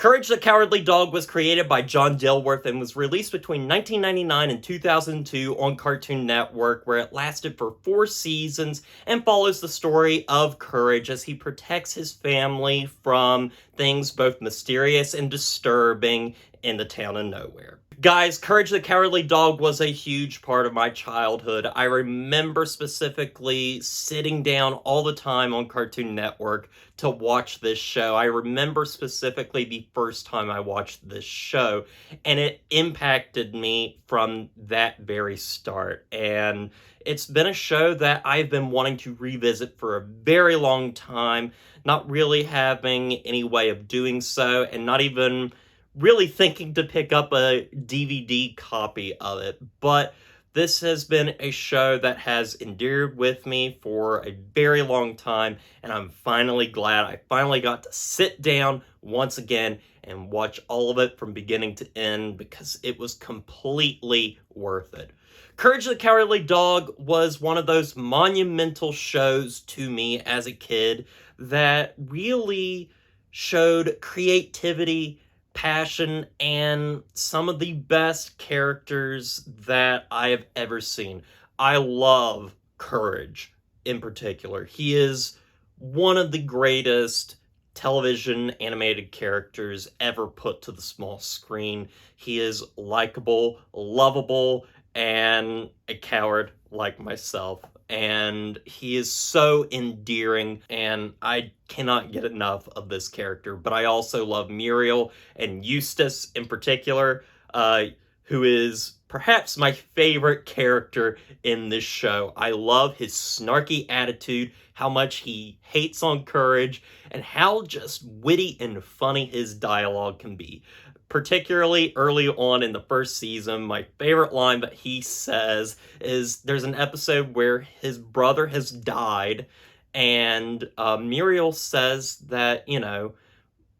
Courage the Cowardly Dog was created by John Dilworth and was released between 1999 and 2002 on Cartoon Network, where it lasted for 4 seasons and follows the story of Courage as he protects his family from things both mysterious and disturbing in the town of nowhere. Guys, Courage the Cowardly Dog was a huge part of my childhood. I remember specifically sitting down all the time on Cartoon Network to watch this show. I remember specifically the first time I watched this show, and it impacted me from that very start. And it's been a show that I've been wanting to revisit for a very long time, not really having any way of doing so, and not even really thinking to pick up a DVD copy of it. But this has been a show that has endured with me for a very long time, and I'm finally glad I finally got to sit down once again and watch all of it from beginning to end, because it was completely worth it. Courage the Cowardly Dog was one of those monumental shows to me as a kid that really showed creativity, passion, and some of the best characters that I have ever seen. I love Courage in particular. He is one of the greatest television animated characters ever put to the small screen. He is likable, lovable, and a coward like myself. And he is so endearing, and I cannot get enough of this character. But I also love Muriel and Eustace in particular, who is perhaps my favorite character in this show. I love his snarky attitude, how much he hates on Courage, and how just witty and funny his dialogue can be. Particularly early on in the first season, my favorite line that he says is there's an episode where his brother has died, and Muriel says that,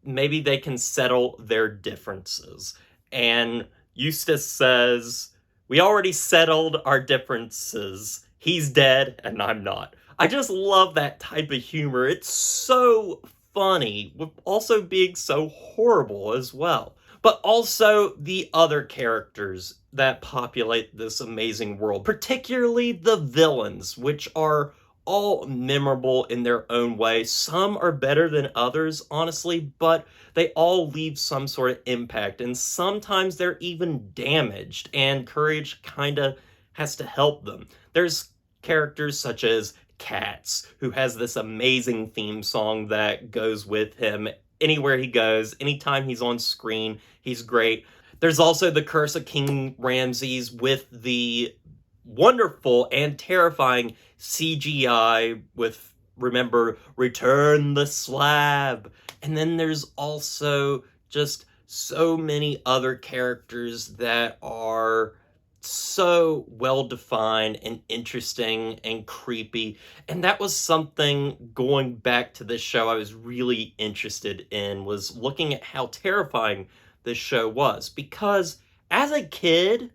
maybe they can settle their differences. And Eustace says, "We already settled our differences. He's dead and I'm not." I just love that type of humor. It's so funny, with also being so horrible as well. But also the other characters that populate this amazing world, particularly the villains, which are all memorable in their own way. Some are better than others, honestly, but they all leave some sort of impact, and sometimes they're even damaged, and Courage kind of has to help them. There's characters such as Cats, who has this amazing theme song that goes with him anywhere he goes, anytime he's on screen, he's great. There's also the Curse of King Ramses with the wonderful and terrifying CGI with, remember, Return the Slab. And then there's also just so many other characters that are so well-defined and interesting and creepy. And that was something, going back to this show, I was really interested in, was looking at how terrifying this show was. Because as a kid,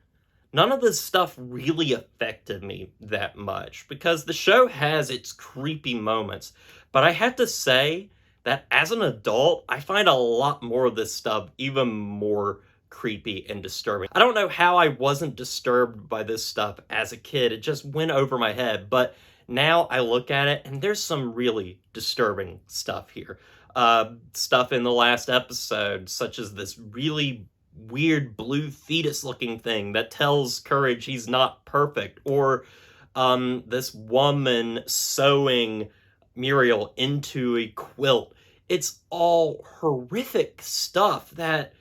none of this stuff really affected me that much, because the show has its creepy moments. But I have to say that as an adult, I find a lot more of this stuff even more creepy and disturbing. I don't know how I wasn't disturbed by this stuff as a kid. It just went over my head. But now I look at it, and there's some really disturbing stuff here. Stuff in the last episode, such as this really weird blue fetus looking thing that tells Courage he's not perfect, or this woman sewing Muriel into a quilt. It's all horrific stuff that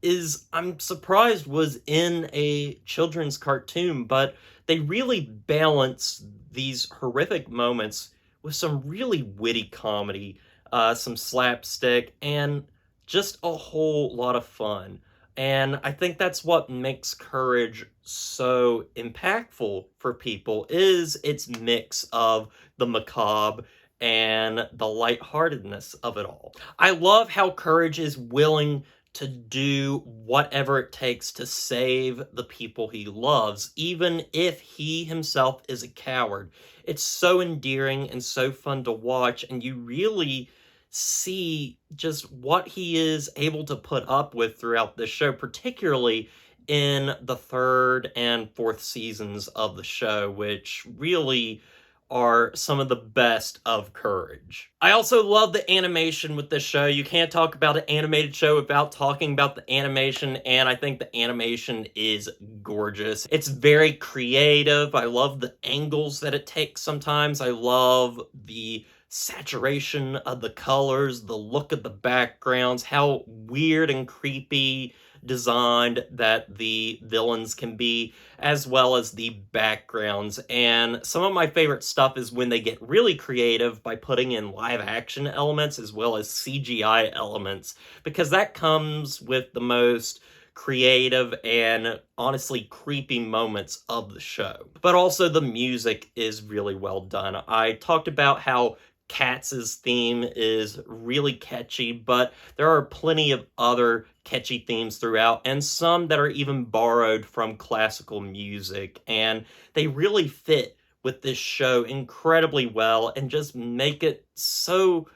is, I'm surprised, was in a children's cartoon, but they really balance these horrific moments with some really witty comedy, some slapstick, and just a whole lot of fun. And I think that's what makes Courage so impactful for people, is its mix of the macabre and the lightheartedness of it all. I love how Courage is willing to do whatever it takes to save the people he loves, even if he himself is a coward. It's so endearing and so fun to watch, and you really see just what he is able to put up with throughout this show, particularly in the third and fourth seasons of the show, which really are some of the best of Courage. I also love the animation with this show. You can't talk about an animated show without talking about the animation, and I think the animation is gorgeous. It's very creative. I love the angles that it takes sometimes. I love the saturation of the colors, the look of the backgrounds, how weird and creepy designed that the villains can be, as well as the backgrounds. And some of my favorite stuff is when they get really creative by putting in live action elements as well as CGI elements, because that comes with the most creative and honestly creepy moments of the show. But also the music is really well done. I talked about how Cats' theme is really catchy, but there are plenty of other catchy themes throughout, and some that are even borrowed from classical music, and they really fit with this show incredibly well and just make it so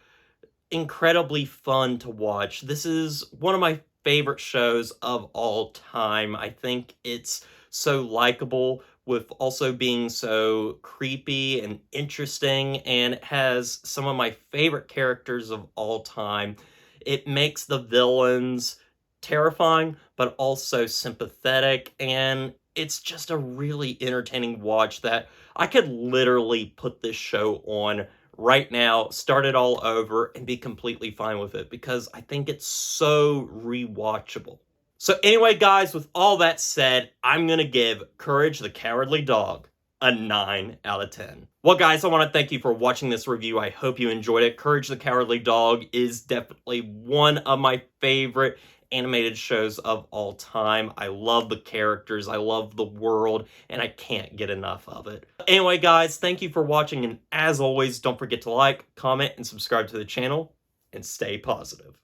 incredibly fun to watch. This is one of my favorite shows of all time. I think it's so likable with also being so creepy and interesting, and it has some of my favorite characters of all time. It makes the villains terrifying, but also sympathetic, and it's just a really entertaining watch that I could literally put this show on right now, start it all over, and be completely fine with it because I think it's so rewatchable. So anyway, guys, with all that said, I'm going to give Courage the Cowardly Dog a 9 out of 10. Well, guys, I want to thank you for watching this review. I hope you enjoyed it. Courage the Cowardly Dog is definitely one of my favorite animated shows of all time. I love the characters, I love the world, and I can't get enough of it. Anyway, guys, thank you for watching, and as always, don't forget to like, comment, and subscribe to the channel, and stay positive.